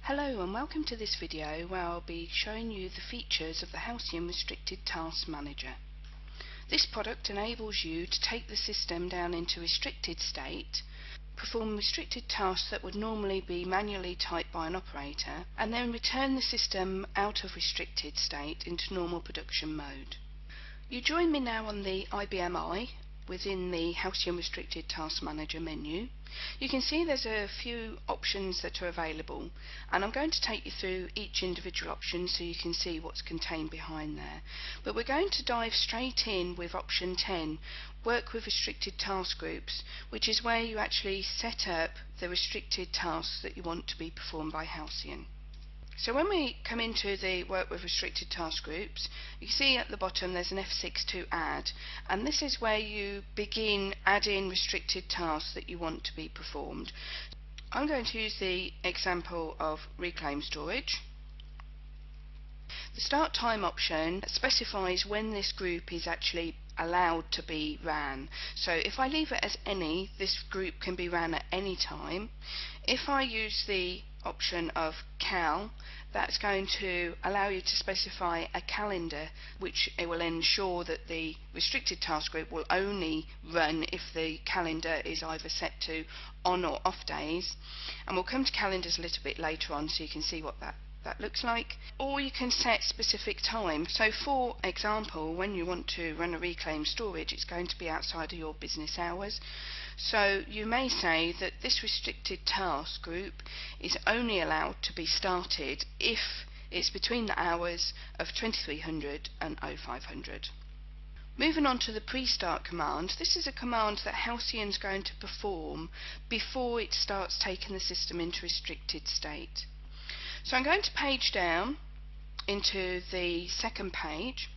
Hello and welcome to this video where I'll be showing you the features of the Halcyon Restricted Tasks Manager. This product enables you to take the system down into restricted state, perform restricted tasks that would normally be manually typed by an operator, and then return the system out of restricted state into normal production mode. You join me now on the IBM I within the Halcyon Restricted Task Manager menu. You can see there's a few options that are available, and I'm going to take you through each individual option so you can see what's contained behind there. But we're going to dive straight in with option 10, work with restricted task groups, which is where you actually set up the restricted tasks that you want to be performed by Halcyon. So when we come into the work with restricted task groups, you can see at the bottom there's an F6 to add, and this is where you begin adding restricted tasks that you want to be performed. I'm going to use the example of reclaim storage. The start time option specifies when this group is actually allowed to be ran. So if I leave it as any, this group can be ran at any time. If I use the option of cal, that's going to allow you to specify a calendar, which it will ensure that the restricted task group will only run if the calendar is either set to on or off days, and we'll come to calendars a little bit later on so you can see what that looks like. Or you can set specific time. So for example, when you want to run a reclaim storage, it's going to be outside of your business hours. So you may say that this restricted task group is only allowed to be started if it's between the hours of 2300 and 0500. Moving on to the pre-start command, this is a command that Halcyon's going to perform before it starts taking the system into restricted state. So I'm going to page down into the second page,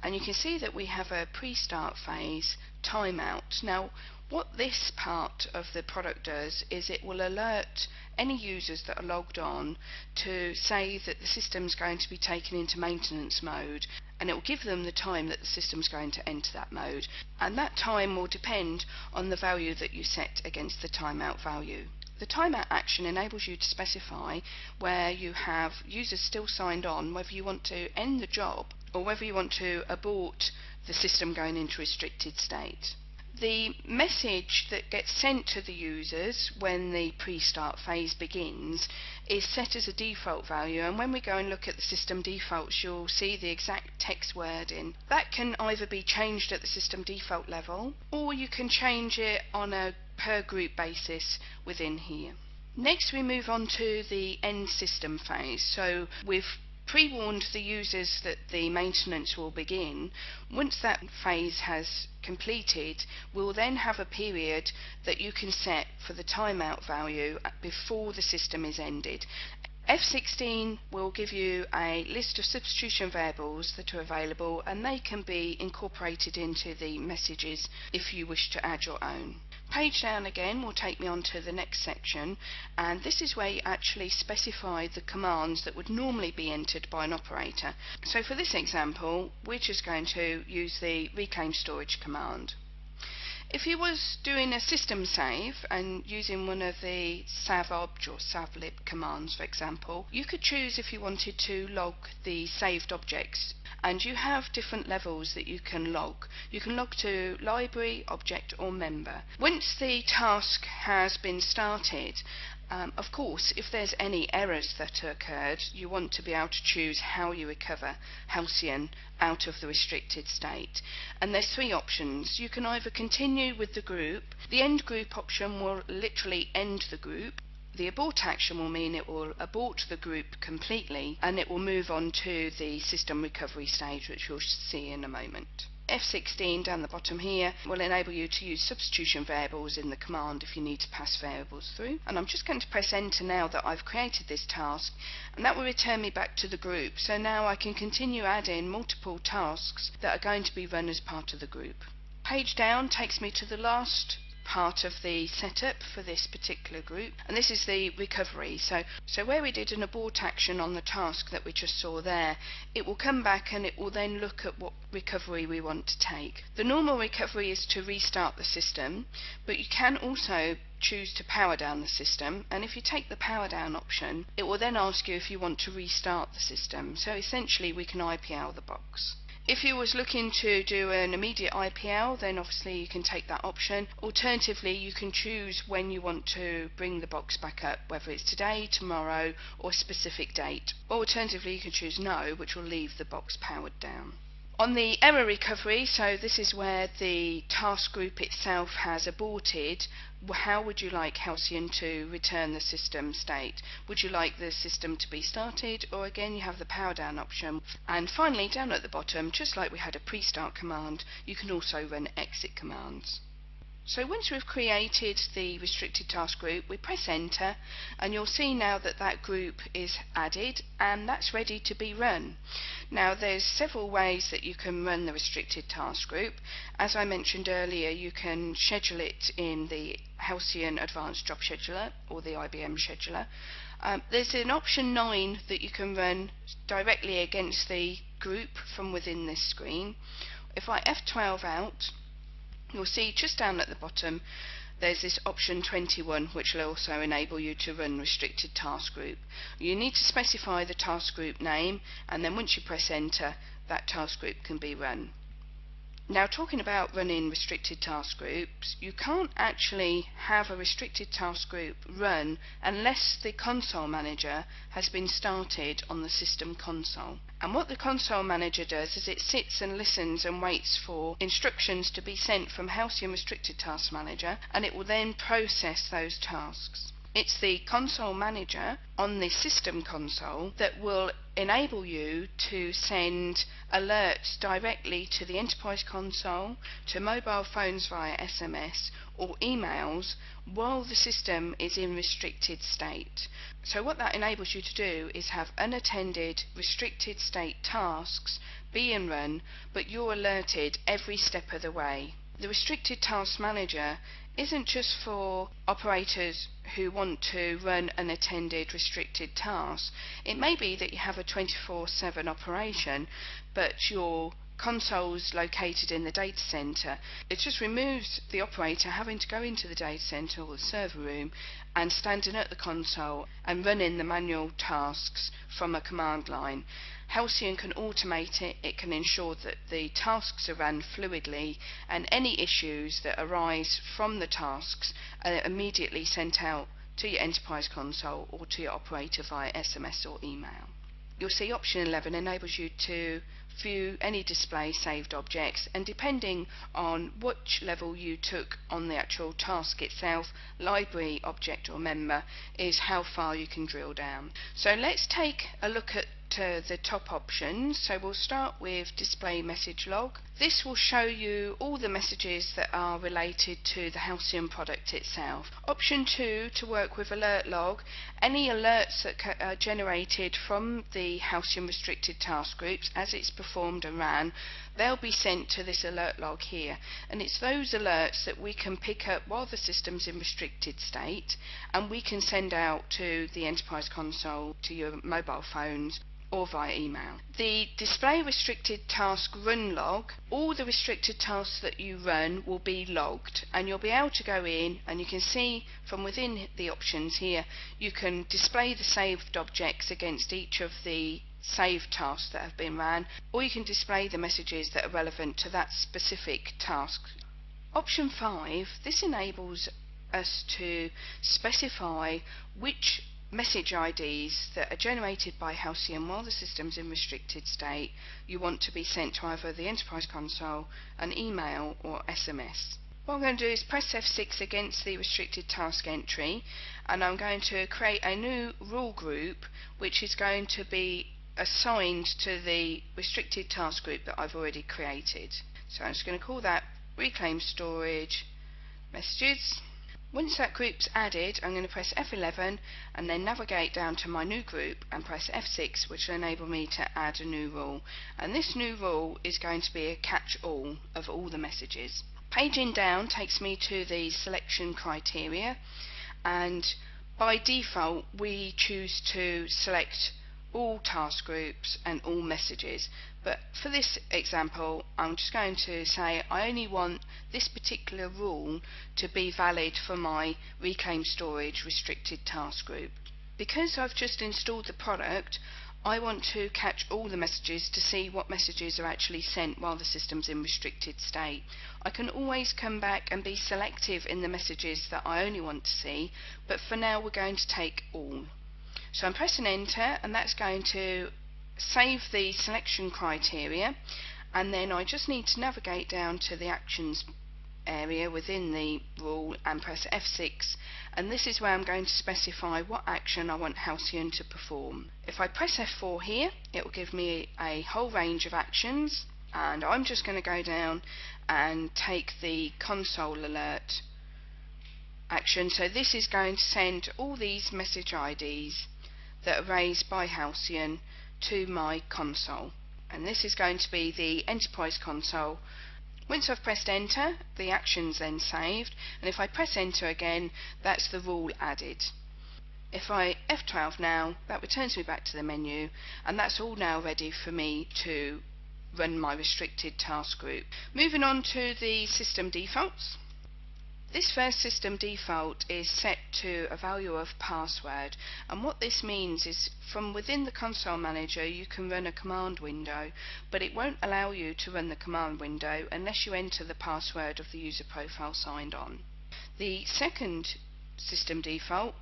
and you can see that we have a pre-start phase timeout. Now what this part of the product does is it will alert any users that are logged on to say that the system's going to be taken into maintenance mode, and it will give them the time that the system's going to enter that mode, and that time will depend on the value that you set against the timeout value. The timeout action enables you to specify where you have users still signed on, whether you want to end the job or whether you want to abort the system going into restricted state. The message that gets sent to the users when the pre-start phase begins is set as a default value, and when we go and look at the system defaults, you'll see the exact text wording. That can either be changed at the system default level, or you can change it on a per group basis within here. Next we move on to the end system phase. So we've pre-warned the users that the maintenance will begin. Once that phase has completed, we'll then have a period that you can set for the timeout value before the system is ended. F16 will give you a list of substitution variables that are available, and they can be incorporated into the messages if you wish to add your own. Page down again will take me on to the next section, and this is where you actually specify the commands that would normally be entered by an operator. So for this example, we're just going to use the reclaim storage command. If you was doing a system save and using one of the savobj or savlib commands, for example, you could choose if you wanted to log the saved objects, and you have different levels that you can log. You can log to library, object or member. Once the task has been started, of course, if there's any errors that occurred, you want to be able to choose how you recover Halcyon out of the restricted state. And there's three options. You can either continue with the group. The end group option will literally end the group. The abort action will mean it will abort the group completely, and it will move on to the system recovery stage, which we'll see in a moment. F16 down the bottom here will enable you to use substitution variables in the command if you need to pass variables through. And I'm just going to press enter now that I've created this task, and that will return me back to the group. So now I can continue adding multiple tasks that are going to be run as part of the group. Page down takes me to the last part of the setup for this particular group, and this is the recovery. So where we did an abort action on the task that we just saw there, it will come back and it will then look at what recovery we want to take. The normal recovery is to restart the system, but you can also choose to power down the system, and if you take the power down option, it will then ask you if you want to restart the system. So essentially we can IPL the box. If you was looking to do an immediate IPL, then obviously you can take that option. Alternatively, you can choose when you want to bring the box back up, whether it's today, tomorrow, or a specific date. Or alternatively, you can choose no, which will leave the box powered down. On the error recovery, so this is where the task group itself has aborted, how would you like Halcyon to return the system state? Would you like the system to be started, or again you have the power down option? And finally, down at the bottom, just like we had a pre-start command, you can also run exit commands. So once we've created the restricted task group, we press enter, and you'll see now that that group is added and that's ready to be run. Now there's several ways that you can run the restricted task group. As I mentioned earlier, you can schedule it in the Halcyon Advanced Job Scheduler or the IBM Scheduler. There's an option 9 that you can run directly against the group from within this screen. If I F12 out, you'll see just down at the bottom there's this option 21, which will also enable you to run restricted task group. You need to specify the task group name, and then once you press enter, that task group can be run. Now, talking about running restricted task groups, you can't actually have a restricted task group run unless the console manager has been started on the system console. And what the console manager does is it sits and listens and waits for instructions to be sent from Halcyon Restricted Task Manager, and it will then process those tasks. It's the console manager on the system console that will enable you to send alerts directly to the enterprise console, to mobile phones via SMS or emails while the system is in restricted state. So what that enables you to do is have unattended restricted state tasks being run, but you're alerted every step of the way. The Restricted Task Manager isn't just for operators who want to run unattended restricted tasks. It may be that you have a 24/7 operation, but your console's located in the data center. It just removes the operator having to go into the data center or the server room and standing at the console and running the manual tasks from a command line. Halcyon can automate it. It can ensure that the tasks are run fluidly, and any issues that arise from the tasks are immediately sent out to your enterprise console or to your operator via SMS or email. You'll see option 11 enables you to view any display saved objects, and depending on which level you took on the actual task itself, library, object or member, is how far you can drill down. So let's take a look at the top options. So we'll start with display message log. This will show you all the messages that are related to the Halcyon product itself. Option 2, to work with alert log. Any alerts that are generated from the Halcyon restricted task groups as it's performed and ran, they'll be sent to this alert log here, and it's those alerts that we can pick up while the system's in restricted state, and we can send out to the enterprise console, to your mobile phones or via email. The display restricted task run log, all the restricted tasks that you run will be logged, and you'll be able to go in and you can see from within the options here, you can display the saved objects against each of the saved tasks that have been ran, or you can display the messages that are relevant to that specific task. Option 5, this enables us to specify which message IDs that are generated by Halcyon while the system's in restricted state you want to be sent to either the enterprise console, an email or SMS. What I'm going to do is press F6 against the restricted task entry, and I'm going to create a new rule group which is going to be assigned to the restricted task group that I've already created. So I'm just going to call that reclaim storage messages. Once that group's added, I'm going to press F11 and then navigate down to my new group and press F6, which will enable me to add a new rule. And this new rule is going to be a catch-all of all the messages. Paging down takes me to the selection criteria, and by default we choose to select all task groups and all messages, but for this example I'm just going to say I only want this particular rule to be valid for my Reclaim Storage Restricted Task Group. Because I've just installed the product, I want to catch all the messages to see what messages are actually sent while the system's in restricted state. I can always come back and be selective in the messages that I only want to see, but for now we're going to take all. So I'm pressing enter, and that's going to save the selection criteria, and then I just need to navigate down to the actions area within the rule and press F6, and this is where I'm going to specify what action I want Halcyon to perform. If I press F4 here, it will give me a whole range of actions, and I'm just going to go down and take the console alert action. So this is going to send all these message IDs that are raised by Halcyon to my console, and this is going to be the enterprise console. Once I've pressed enter, the action's then saved, and if I press enter again, that's the rule added. If I F12 now, that returns me back to the menu, and that's all now ready for me to run my restricted task group. Moving on to the system defaults. This first system default is set to a value of password, and what this means is from within the console manager you can run a command window, but it won't allow you to run the command window unless you enter the password of the user profile signed on. The second system default,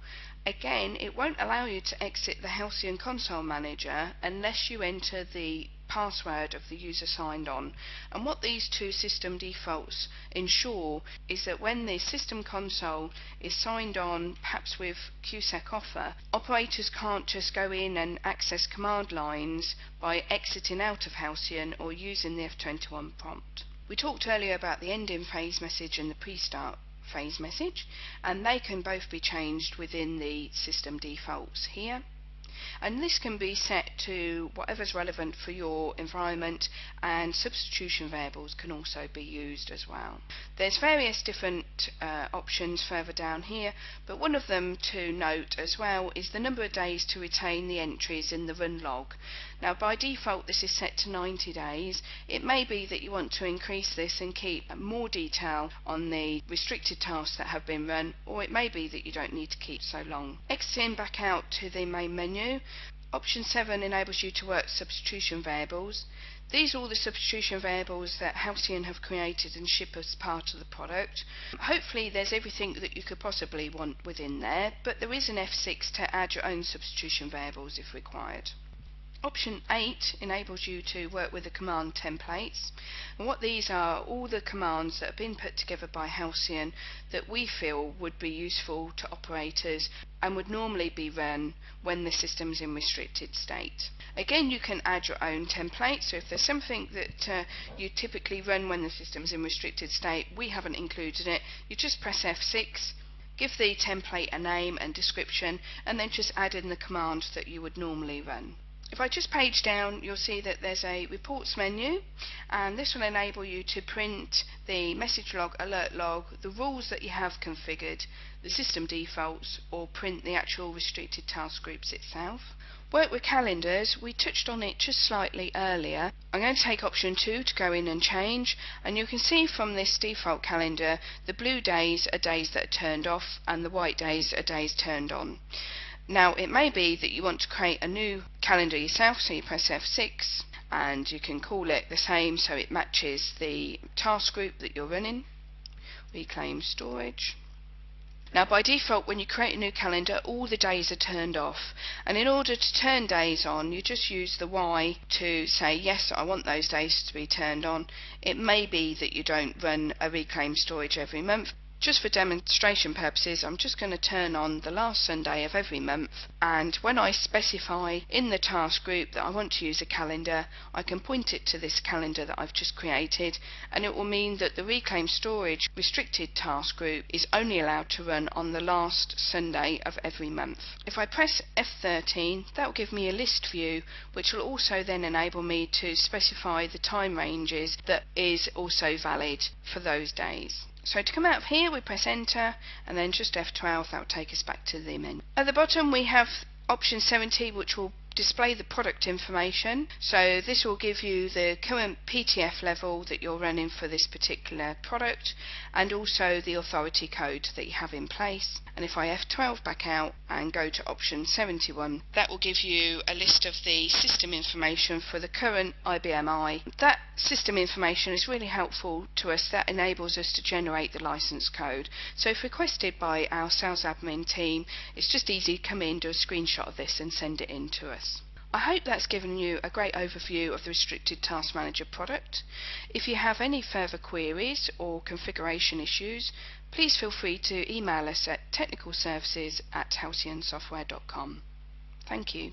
again, it won't allow you to exit the Halcyon console manager unless you enter the password of the user signed on. And what these two system defaults ensure is that when the system console is signed on, perhaps with QSEC offer, operators can't just go in and access command lines by exiting out of Halcyon or using the F21 prompt. We talked earlier about the ending phase message and the pre-start phase message, and they can both be changed within the system defaults here. And this can be set to whatever's relevant for your environment, and substitution variables can also be used as well. There's various different options further down here, but one of them to note as well is the number of days to retain the entries in the run log. Now by default this is set to 90 days. It may be that you want to increase this and keep more detail on the restricted tasks that have been run, or it may be that you don't need to keep so long. Exiting back out to the main menu, option 7 enables you to work substitution variables. These are all the substitution variables that Halcyon have created and ship as part of the product. Hopefully there's everything that you could possibly want within there, but there is an F6 to add your own substitution variables if required. Option 8 enables you to work with the command templates, and what these are all the commands that have been put together by Halcyon that we feel would be useful to operators and would normally be run when the system is in restricted state. Again, you can add your own template, so if there's something that you typically run when the system is in restricted state, we haven't included it, you just press F6, give the template a name and description, and then just add in the command that you would normally run. If I just page down, you'll see that there's a reports menu, and this will enable you to print the message log, alert log, the rules that you have configured, the system defaults, or print the actual restricted task groups itself. Work with calendars, we touched on it just slightly earlier. I'm going to take option 2 to go in and change, and you can see from this default calendar the blue days are days that are turned off and the white days are days turned on. Now it may be that you want to create a new calendar yourself, so you press F6 and you can call it the same so it matches the task group that you're running. Reclaim storage. Now by default when you create a new calendar all the days are turned off, and in order to turn days on you just use the Y to say yes, I want those days to be turned on. It may be that you don't run a reclaim storage every month, Just for demonstration purposes, I'm just going to turn on the last Sunday of every month, and when I specify in the task group that I want to use a calendar, I can point it to this calendar that I've just created, and it will mean that the Reclaim Storage restricted task group is only allowed to run on the last Sunday of every month. If I press F13, that will give me a list view, which will also then enable me to specify the time ranges that is also valid for those days. So to come out of here, we press enter, and then just F12, that will take us back to the menu. At the bottom we have option 70, which will display the product information. So this will give you the current PTF level that you're running for this particular product, and also the authority code that you have in place. And if I F12 back out and go to option 71, that will give you a list of the system information for the current IBMI. That system information is really helpful to us. That enables us to generate the license code. So if requested by our sales admin team, it's just easy to come in, do a screenshot of this and send it in to us. I hope that's given you a great overview of the Restricted Task Manager product. If you have any further queries or configuration issues, please feel free to email us at technicalservices@halcyonsoftware.com. Thank you.